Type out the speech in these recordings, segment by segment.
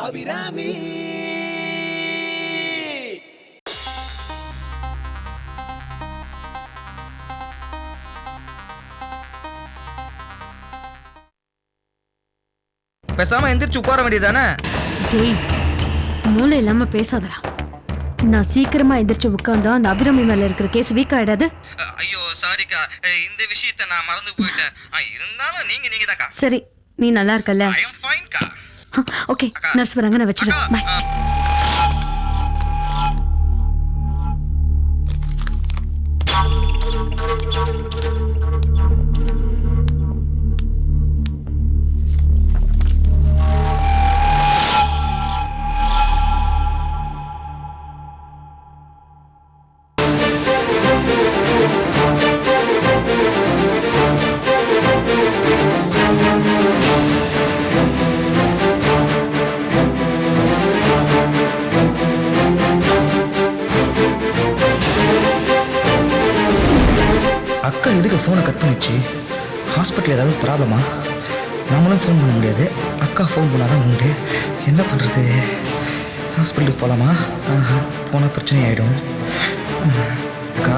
அபிராமி. பேசாம எந்திரிச்சு உட்கார வேண்டியதானே? டேய், மூளை இல்லாம பேசாதடா. நான் சீக்கிரமா எந்திரிச்சு உட்கார்ந்தா அந்த அபிராமி மேல இருக்கிற கேஸ் வீக் ஆயிடாது. ஐயோ சாரிக்கா, இந்த விஷயத்தை நான் மறந்து போயிட்டேன். இருந்தாலும் நீங்க தான்க்கா. சரி, நீ நல்லா இருக்கல்ல? ஐ அம் ஃபைன்க்கா. ஓகே, நர்ஸ் வராங்க, நான் வச்சிடுறேன். பை. அக்கா எதுக்கு ஃபோனை கட் பண்ணிச்சு? ஹாஸ்பிட்டல் ஏதாவது ப்ராப்ளமா? நம்மளும் ஃபோன் பண்ண முடியாது, அக்கா ஃபோன் பண்ணாதான் உண்டு. என்ன பண்ணுறது? ஹாஸ்பிட்டலுக்கு போகலாமா? போனால் பிரச்சனை ஆகிடும். அக்கா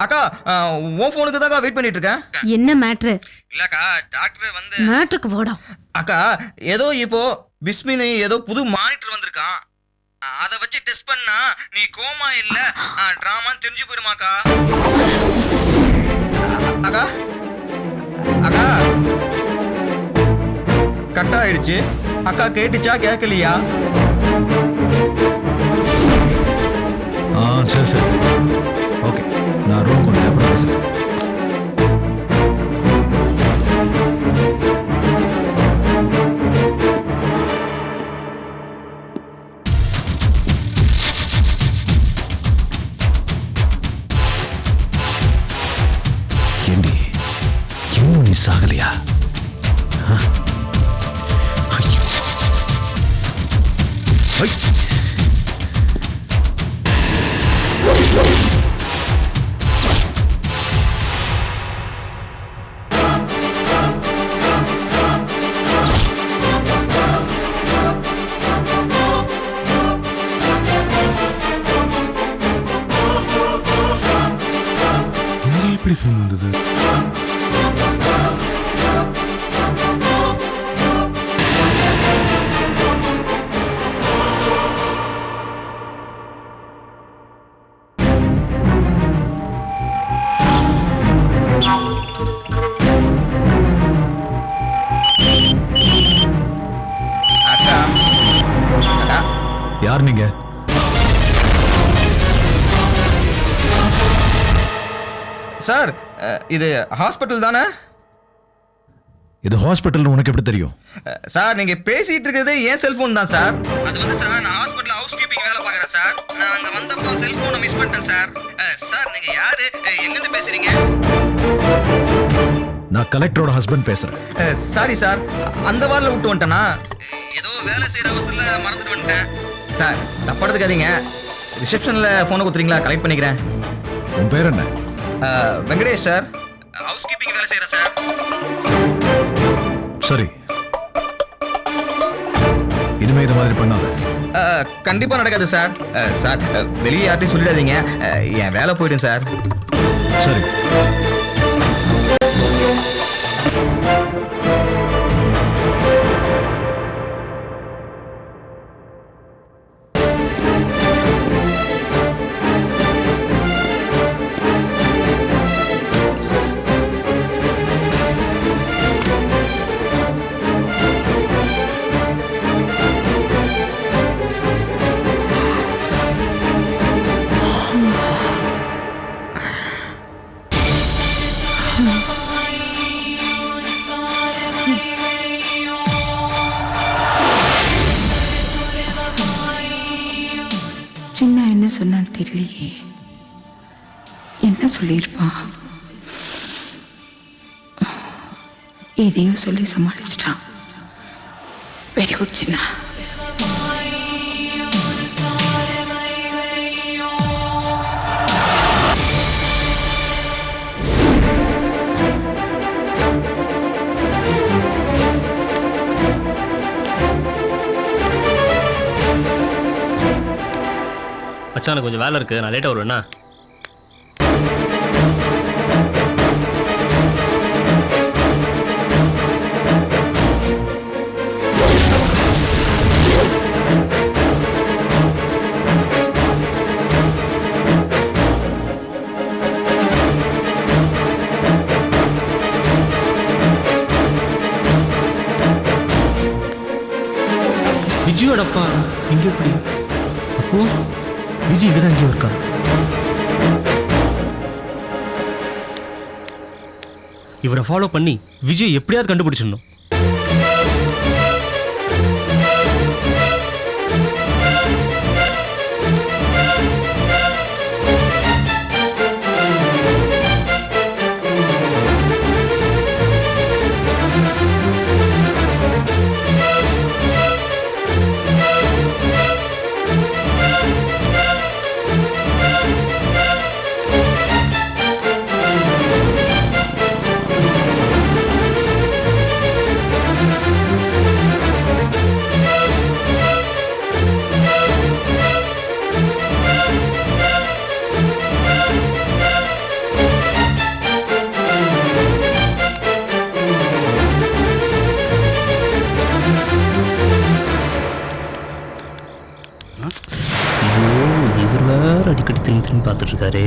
அக்கா, உன் ஃபோனுக்கு தான்க்கா வெயிட் பண்ணிட்டு இருக்கேன். என்ன மேட்ரு? இல்லக்கா, டாக்டர் வந்து மேட்ருக்கு வாடா. அக்கா, ஏதோ இப்போ பிஸ்மின்னு ஏதோ புது மானிட்டர் வந்திருக்கான். அதை வச்சு டெஸ்ட் பண்ணா நீ கோமா இல்ல டிராமான்னு தெரிஞ்சு போயிடுமாக்கா. அக்கா அக்கா கட் ஆயிடுச்சு. அக்கா கேட்டுச்சா கேட்கலையா? சரி சரி, ஓகே, நான் ரூம் கொண்டு அப்புறம் பேசுகிறேன். ஏண்டி, இன்னும் நீ சாகலையா? ஐயோ, எப்படி ஃபோன் வந்தது? அக்கா அக்கா, யார் நீங்க? சார், இது ஹாஸ்பிட்டல் தானே? இது ஹாஸ்பிட்டல் உனக்கு எப்படி தெரியும்? சார், நீங்க பேசிட்டு இருக்கிறது ஏன் செல்போன் தான் சார். அது வந்து சார், நான் ஹாஸ்பிட்டல் ஹவுஸ் கீப்பிங் வேலை பார்க்குறேன் சார். நான் அங்கே வந்தப்போ செல்போனை மிஸ் பண்ணிட்டேன் சார். சார், நீங்க யாரு, எங்கேருந்து பேசுறீங்க? நான் கலெக்டரோட ஹஸ்பண்ட் பேசுறேன். சாரி சார், அந்த வாரில் விட்டு வந்துட்டேனா? ஏதோ வேலை செய்கிற அவசரத்தில் மறந்துட்டு வந்துட்டேன் சார். தப்பா எடுத்துக்காதீங்க. ரிசப்ஷனில் ஃபோனை கொடுத்துறீங்களா? கலெக்ட் பண்ணிக்கிறேன். உன் பேர் என்ன? வெங்கடேஷ் சார், ஹவுஸ் கீப்பிங் வேலை செய்கிறேன் சார். சரி, இனிமே இது மாதிரி பண்ணாத. கண்டிப்பா நடக்காது சார். சார், வெளியே யார்ட்டையும் சொல்லிடாதீங்க. என் வேலை போயிடும் சார். சரி. சொன்னான்னு தெரியலையே. என்ன சொல்லியிருப்பான்? எதையோ சொல்லி சமாளிச்சிட்டான். வெரி குட் சின்னா. மச்சான் எனக்கு கொஞ்சம் வேலை இருக்கு, நான் லேட்டாக வருவேண்ணா. விஜயோட அப்பா இங்கே எப்படி? அப்போ விஜய் இங்கே தான் எங்கேயும் இருக்கா? இவரை ஃபாலோ பண்ணி விஜய் எப்படியாவது கண்டுபிடிச்சிடணும். இவர் வேற அடிக்கடி திரும்பி திரும்பி பார்த்துட்டு இருக்காரு.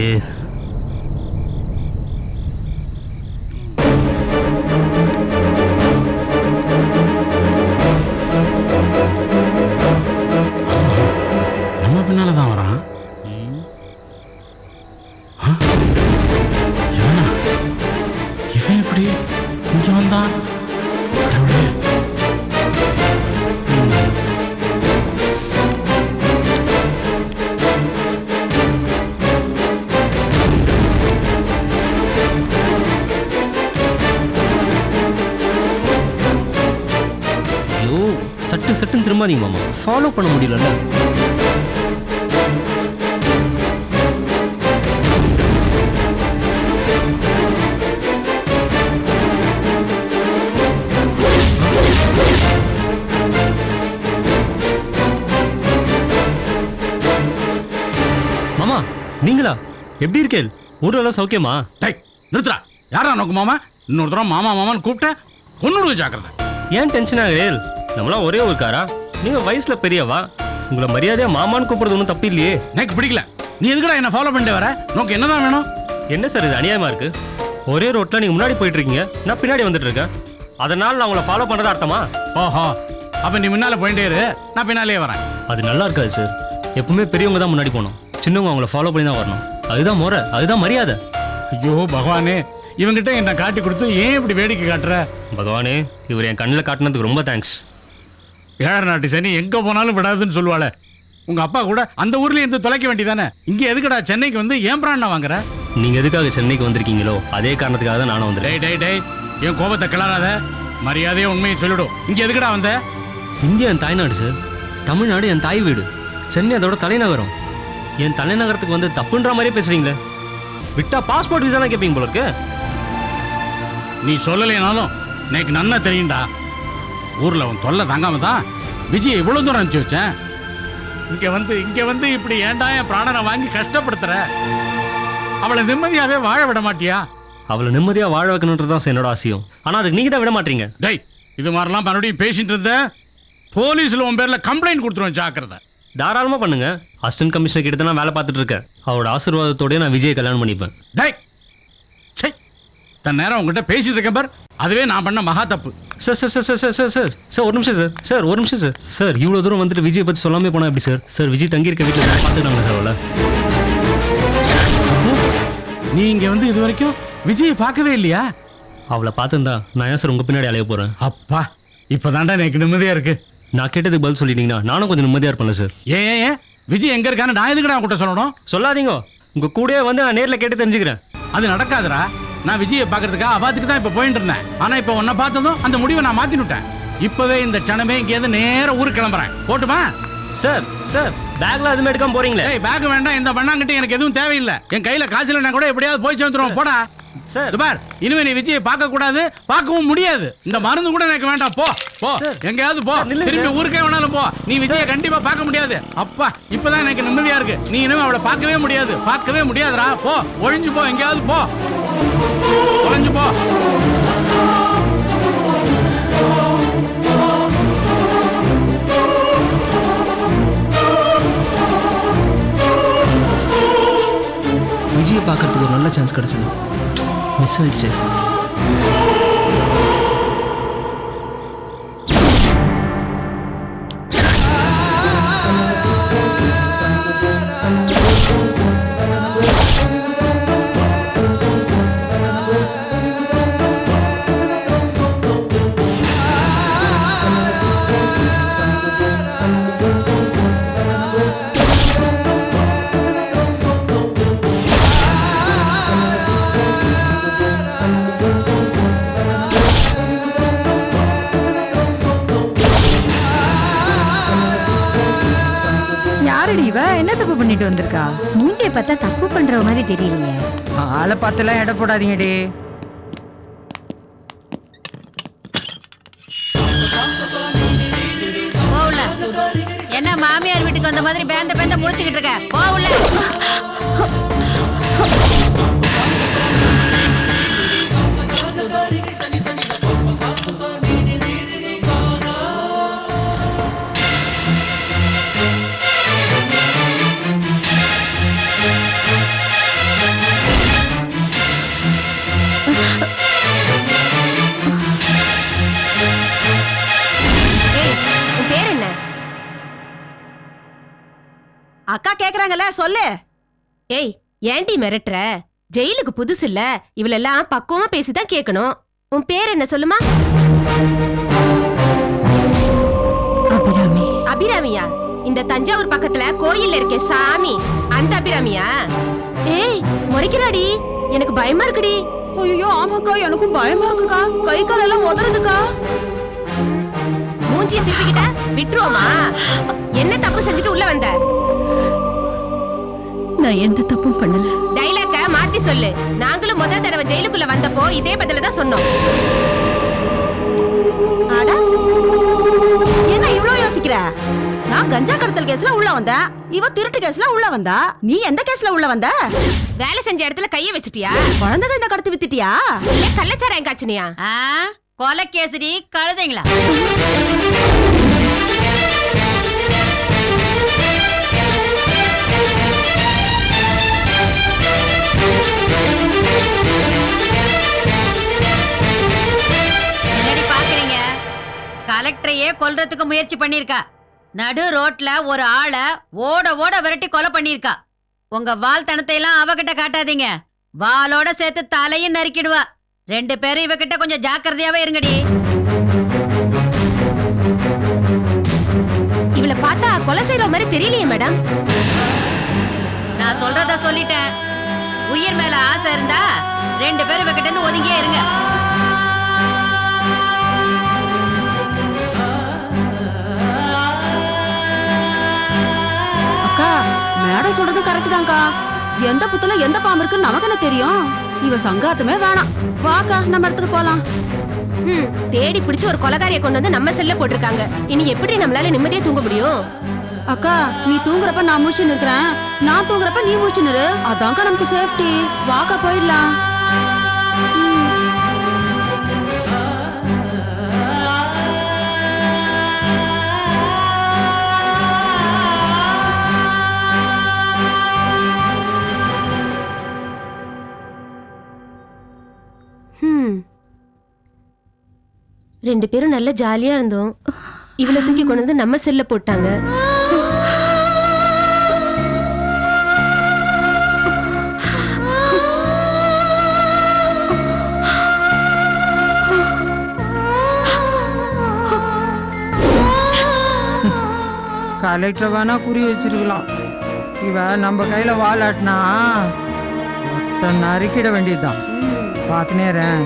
நம்ம பின்னால தான் வரான். இவன் எப்படி இங்க வந்தான்? கடவுளே. சட்டுன்னு திரும்பாதீங்க மாமா, ஃபாலோ பண்ண முடியலல்ல. மாமா நீங்களா? எப்படி இருக்கேள்? ஊரெல்லாம் சௌக்கியமா? டேய் நிறுத்துறா. யாரா நோக்கு மாமா? இன்னொரு தடவை மாமா மாமான்னு கூப்பிட்ட கொன்னுடுவேன், ஜாக்கிரதை. ஏன் டென்ஷன் ஆகுறேள்? நம்மளாம் ஒரே ஒரு காரா? நீங்க வயசுல பெரியவா, உங்களை மரியாதையா மாமான்னு கூப்பிடுறது ஒன்றும் தப்பு இல்லையே. எனக்கு பிடிக்கல. நீ எதுக்குடா என்ன ஃபாலோ பண்ணிட்டு வர? நோக்கு என்னதான் வேணும்? என்ன சார் இது அநியாயமா இருக்கு? ஒரே ரோட்ல நீங்க முன்னாடி போயிட்டு இருக்கீங்க, நான் பின்னாடி வந்துட்டு இருக்கேன். அதனால நான் உங்களை ஃபாலோ பண்றது அர்த்தமா? ஓஹோ, அப்ப நீ முன்னால போயிட்டே இரு, நான் பின்னாலே வரேன். அது நல்லா இருக்காது சார். எப்பவுமே பெரியவங்க தான் முன்னாடி போகணும், சின்னவங்க அவங்கள ஃபாலோ பண்ணி தான் வரணும். அதுதான் முறை, அதுதான் மரியாதை. ஐயோ பகவானே, இவங்கிட்ட என்ன காட்டி கொடுத்து ஏன் இப்படி வேடிக்கை காட்டுற? பகவானே, இவர் என் கண்ணில் காட்டினதுக்கு ரொம்ப தேங்க்ஸ். ஏழரை நாட்டு சனி எங்க போனாலும் விடாதுன்னு சொல்லுவாளே. உங்க அப்பா கூட அந்த ஊர்ல இருந்து தொலைக்க வேண்டியதானே. இங்க எதுக்குடா சென்னைக்கு வந்து ஏன் பிராண வாங்குற? நீங்க எதுக்காக சென்னைக்கு வந்திருக்கீங்களோ அதே காரணத்துக்காக தான் நானும் வந்துட்டேன். டேய் டேய் டேய், என் கோபத்தை கிளறாத. மரியாதையை உண்மையை சொல்லிடும். இங்க எதுக்குடா வந்த? இந்தியா என் தாய்நாடு சார். தமிழ்நாடு என் தாய் வீடு. சென்னை அதோட தலைநகரம். என் தலைநகரத்துக்கு வந்து தப்புன்ற மாதிரியே பேசுறீங்களே. விட்டா பாஸ்போர்ட் விசாலாம் கேட்பீங்க போல இருக்கு. நீ சொல்லலைனாலும் எனக்கு நன்னா தெரியும்டா. ஊர்ல அவன் தொல்லை தாங்காம தான் விஜய் இவ்வளவு தூரம் அனுப்பிச்சு வச்சேன். இங்க வந்து இப்படி ஏன்டா என் பிராணனை வாங்கி கஷ்டப்படுத்துற? அவளை நிம்மதியாவே வாழ விட மாட்டியா? அவளை நிம்மதியா வாழ வைக்கணுன்றதுதான் என்னோட ஆசையும். ஆனா அதுக்கு நீங்க தான் விட மாட்டீங்க. டேய், இது மாதிரிலாம் மறுபடியும் பேசிட்டு இருந்த போலீஸ்ல உன் பேர்ல கம்ப்ளைண்ட் கொடுத்துருவேன், ஜாக்கிரதை. தாராளமா பண்ணுங்க. அசிஸ்டன்ட் கமிஷனர் கிட்ட நான் வேலை பார்த்துட்டு இருக்கேன். அவரோட ஆசீர்வாதத்தோடய நான் விஜய் கல்யாணம் பண்ணிப்பேன். டேய், சே, தன் நேரம் உங்ககிட்ட பேசிட்டு இருக்கேன் பார், அதுவே நான் பண்ண மகா தப்பு. Sir sir sir sir sir sir sir sir ஒரு நிமிஷம் சார். சார் ஒரு நிமிஷம் சார். சார் இவ்வளோ தூரம் வந்துட்டு விஜய் பற்றி சொல்லாமே போனால் எப்படி சார்? சார் விஜய் தங்கியிருக்க வீட்டில் பார்த்துக்கிறாங்க சார். அவளை நீ இங்க வந்து இது வரைக்கும் விஜயை பார்க்கவே இல்லையா? அவளை பார்த்துருந்தா நான் ஏன் சார் உங்கள் பின்னாடி அலைய போகிறேன்? அப்பா, இப்போதான்டா எனக்கு நிம்மதியா இருக்கு. நான் கேட்டதுக்கு பதில் சொல்லிட்டீங்கன்னா நானும் கொஞ்சம் நிம்மதியாக இருப்பேன்ல சார். ஏன் விஜய் எங்க இருக்கான்னு நான் எதுக்குடா உன்கிட்ட சொல்லணும்? சொல்லாதீங்க, உங்க கூடயே வந்து நான் நேர்ல கேட்டு தெரிஞ்சுக்கிறேன். அது நடக்காதுடா. நான் விஜயை பார்க்கறதுக்கா அவாத்துக்கு தான் இப்ப போயிட்டு இருந்தேன். ஆனா இப்ப உன்னை பார்த்ததும் அந்த முடிவை நான் மாத்தினுட்டேன். இப்பவே இந்த சனமே இங்கேருந்து நேர ஊருக்கு கிளம்புறேன். போட்டுமா? சார் சார், பேக்ல எதுவுமே எடுக்காம போறீங்களே? ஏய், பேக் வேண்டாம், இந்த பண்ணாங்கிட்ட எனக்கு எதுவும் தேவையில்லை. என் கையில காசு இல்லைன்னா கூட எப்படியாவது போய் சேர்ந்துருவோம். போடா சார். இது பார், இனிமே நீ விஜயை பார்க்க கூடாது, பார்க்கவும் முடியாது. இந்த மருந்து கூட எனக்கு வேண்டாம். போ போ, எங்கேயாவது போ. நில்லுங்க திரும்பி சார். ஊருக்கே வேணாலும் போ. நீ விஜயை கண்டிப்பா பார்க்க முடியாது. அப்பா, இப்பதான் எனக்கு நிம்மதியா இருக்கு. நீ இனிமே அவளை பார்க்கவே முடியாது, பார்க்கவே முடியாதுடா. போ, ஒழிஞ்சு போ, எங்கேயாவது போ, ஒழிஞ்சு போ. விஜயை பார்க்கறதுக்கு ஒரு நல்ல சான்ஸ் கிடைச்சது, மிஸ் ஆயிடுச்சு. யாரடி இவ? என்ன தப்பு பண்ணிட்டு வந்திருக்கா? மூஞ்சியை பார்த்தா தப்பு பண்ற மாதிரி தெரியலையே. ஆளை பார்த்தெல்லாம் எடை போடாதீங்கடி. போவுல. என்ன மாமியார் வீட்டுக்கு வந்த மாதிரி பேந்த பேந்த முடிச்சுக்கிட்டு இருக்க? போவுல. ஏய், உன் பேர் என்ன? அக்கா கேக்குறாங்கல்ல, சொல்லு. ஏய், ஏன்டி மிரட்டுற? ஜெயிலுக்கு புதுசு இல்ல, இவளெல்லாம் பக்குவமா பேசிதான் கேட்கணும். உன் பேர் என்ன சொல்லுமா? அபிராமி. அபிராமியா? இந்த தஞ்சாவூர் பக்கத்துல கோயில்ல இருக்கே சாமி, அந்த அபிராமியா? ஏய், முறைக்கிறாடி, எனக்கு பயமா இருக்குடி. ஐயோ, ஆமாக்கா, எனக்கும் பயமா இருக்குக்கா. கை கால் எல்லாம் உதறுதுக்கா. மூஞ்சிய திருப்பிக்கிட்ட விட்டுருவோமா? என்ன தப்பு செஞ்சுட்டு உள்ள வந்த? நான் எந்த தப்பும் பண்ணல. டைலாக்க மாத்தி சொல்லு. நாங்களும் முதல் தடவை ஜெயிலுக்குள்ள வந்தப்போ இதே பதில தான் சொன்னோம். அட, என்ன இவ்ளோ யோசிக்கிற? நான் கஞ்சா கடத்தல் கேஸ்ல உள்ள வந்தேன். இவ திருட்டு கேஸ்ல உள்ள வந்தா. நீ எந்த கேஸ்ல உள்ள வந்த? வேலை செஞ்ச இடத்துல கைய வச்சிட்டியா? குழந்தைகள் இந்த கடத்தி வித்துட்டியா? இல்ல கள்ளச்சாராயம் காய்ச்சினியா? கொலை கேசரி கழுதைங்களா? என்னடி பாக்குறீங்க? கலெக்டரையே கொல்றதுக்கு முயற்சி பண்ணிருக்கா. நடு ரோட்ல ஒரு ஆளை ஓட ஓட விரட்டி கொலை பண்ணிருக்கா. உங்க வால்தனத்தை எல்லாம் அவகிட்ட காட்டாதீங்க. வாளோட சேர்த்து தலையும் நறுக்கிடுவா. 2 பேரும் இவகிட்ட கொஞ்சம் ஜாக்கிரதையாவே இருங்கடி. இவளை பார்த்தா கொலை செய்யற மாதிரி தெரியலையே மேடம். நான் சொல்றத சொல்லிட்டேன். உயிர் மேல ஆசை இருந்தா 2 பேரும் இவகிட்ட இருந்து ஒதுங்கியே இருங்க. அக்கா, மேடம் சொல்றது கரெக்ட் தான்க்கா. எந்த புத்துல எந்த பாம்பு இருக்குன்னு நமக்கு என்ன தெரியும்? இவ சங்காத்தமே வேணாம். வாக்கா, நம்ம இடத்துக்கு போலாம். தேடி பிடிச்சு ஒரு கொலைகாரியை கொண்டு வந்து நம்ம செல்ல போட்டிருக்காங்க. இனி எப்படி நம்மளால நிம்மதியா தூங்க முடியும்? அக்கா, நீ தூங்குறப்ப நான் முழிச்சு நிக்கிறேன், நான் தூங்குறப்ப நீ முழிச்சு நிறு. அதான்க்கா நமக்கு சேஃப்டி. வாக்கா, போயிடலாம். ஹம். 2 பேரும் நல்ல ஜாலியா இருந்தோம். இவளை தூக்கி கொண்டு வந்து நம்ம செல்ல போட்டாங்க. கலெக்டர் வேணா குறி வச்சிருக்கலாம். இவ நம்ம கையில வாலாட்டினா நறுக்கிட வேண்டியதுதான். பார்த்துனேறேன்.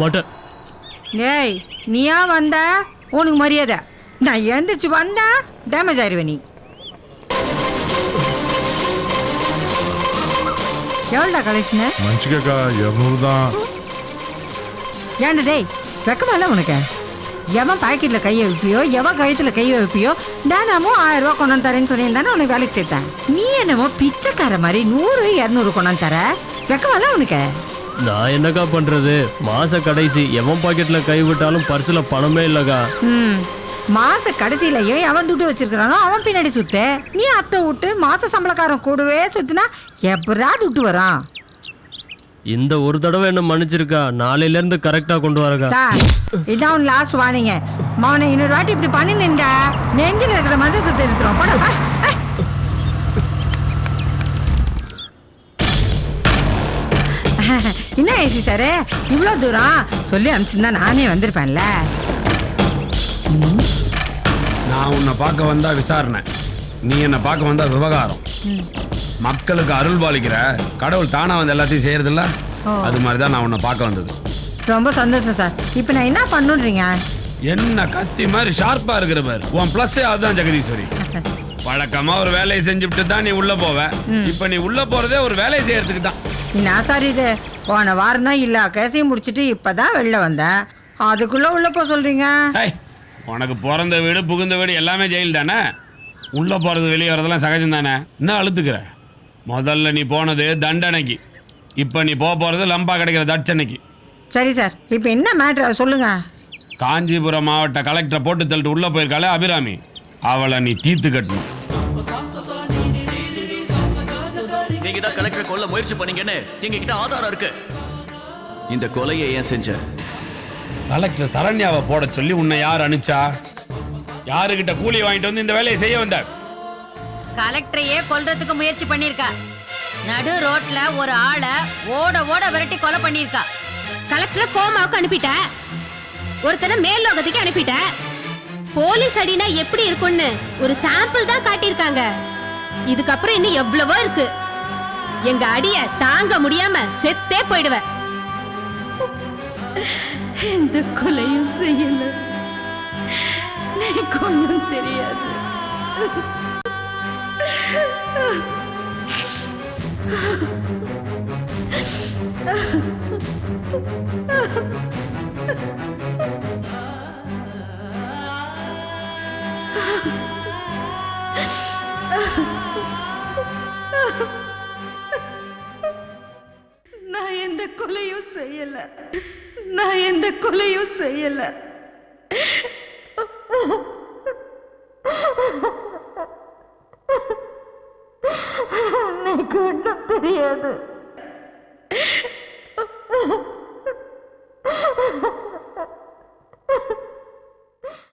மாட்டேன். ஏய் நீயா வந்த? உனக்கு மரியாதை. நான் எழுந்திரிச்சு வந்தா டேமேஜ் ஆயிருவே. நீ எவ்வளோடா கலெக்ஷனு? మంచిగా 200 தான். ஏன்டா டேய் வெக்கமால உனக்கு? எவன் பாக்கெட்டில் கையை வைப்பியோ, எவன் கழுத்தில் கையை வைப்பியோ, தினமும் 1000 ரூபா கொண்டாந்து தரேன்னு சொன்னீங்கன்னா உனக்கு வேலைக்கு சேர்த்தேன். நீ என்னமோ பிச்சைக்கார மாதிரி 100 200 கொண்டாந்து தர. வெக்கமால உனக்கு? நான் என்னக்கா பண்றது? மாச கடைசி எவன் பாக்கெட்ல கை விட்டாலும் பர்சுல பணமே இல்லக்கா. மாச கடைசியிலயே அவன் துட்டு வச்சிருக்கானோ அவன் பின்னாடி சுத்த. நீ அத்தை விட்டு மாச சம்பளக்காரன் கூடவே சுத்தினா எப்படா துட்டு வரான்? இந்த ஒரு தடவை என்ன மன்னிச்சிருக்கா. நாளையில இருந்து கரெக்டா கொண்டு வரக்கா. இதான் உன் லாஸ்ட் வார்னிங்க. மவனை இன்னொரு வாட்டி இப்படி பண்ணிருந்தா நெஞ்சில் இருக்கிற மஞ்சள் சுத்த எடுத்துரும். போட என்ன ஏசி சாரு இவ்வளோ தூரம் சொல்லி அனுப்பிச்சிருந்தா நானே வந்திருப்பேன்ல. நான் உன்னை பார்க்க வந்தா விசாரணை, நீ என்னை பார்க்க வந்தா விவகாரம். மக்களுக்கு அருள் பாலிக்கிற கடவுள் தானா வந்து எல்லாத்தையும் செய்யறதில்ல, அது மாதிரி தான் நான் உன்னை பார்க்க வந்தது. ரொம்ப சந்தோஷம் சார். இப்போ நான் என்ன பண்ணுறீங்க? என்ன கத்தி மாதிரி ஷார்ப்பா இருக்கிற பாரு. உன் பிளஸ்ஸே அதுதான் ஜெகதீஸ்வரி. வழக்கமா ஒரு வேலையை செஞ்சுட்டு தான் நீ உள்ள போவ. இப்ப நீ உள்ள போறதே ஒரு வேலையை செய்யறதுக்கு தான். நான் சார் இது போன வாரம் தான் இல்ல கேசையும் முடிச்சுட்டு இப்பதான் வெளில வந்தேன். அதுக்குள்ள உள்ள போ சொல்றீங்க? உனக்கு பிறந்த வீடு புகுந்த வீடு எல்லாமே ஜெயில் தானே. உள்ள போறது வெளியே வரதெல்லாம் சகஜம் தானே. என்ன அழுத்துக்கிற? முதல்ல நீ போனது தண்டனைக்கு, இப்ப நீ போறது லம்பா கிடைக்கிற தட்சணைக்கு. சரி சார், இப்போ என்ன மேட்ரு சொல்லுங்க. காஞ்சிபுரம் மாவட்ட கலெக்டரை போட்டு தள்ளிட்டு உள்ள போயிருக்காளே அபிராமி, அவளை நீ தீர்த்து கட்டணும். நீங்க தான் கலெக்டரை கொல்ல முயற்சி பண்ணீங்கன்னு எங்க கிட்ட ஆதாரம் இருக்கு. இந்த கொலையை ஏன் செஞ்ச? கலெக்டர் சரண்யாவை போட சொல்லி உன்னை யார் அனுப்பிச்சா? யாருகிட்ட கூலி வாங்கிட்டு வந்து இந்த வேலையை செய்ய வந்த? கலெக்டரையே கொல்றதுக்கு முயற்சி பண்ணிருக்கா. நடு ரோட்ல ஒரு ஆளை ஓட ஓட விரட்டி கொலை பண்ணிருக்கா. கலெக்டரை கோமாவுக்கு அனுப்பிட்ட, ஒருத்தனை மேல் லோகத்துக்கு அனுப்பிட்ட. போலீஸ் அடினா எப்படி இருக்கும்னு ஒரு சாம்பிள் தான் காட்டியிருக்காங்க. இதுக்கப்புறம் இன்னும் எவ்வளவோ இருக்கு. எங்க அடிய தாங்க முடியாம செத்தே போயிடுவேன். எந்த கொலையும் செய்யல, எனக்கு ஒண்ணும் தெரியாது. நான் எந்த கொலையும் செய்யல, நான் எந்த கொலையும் செய்யல. எனக்கு ஒன்றும் தெரியாது.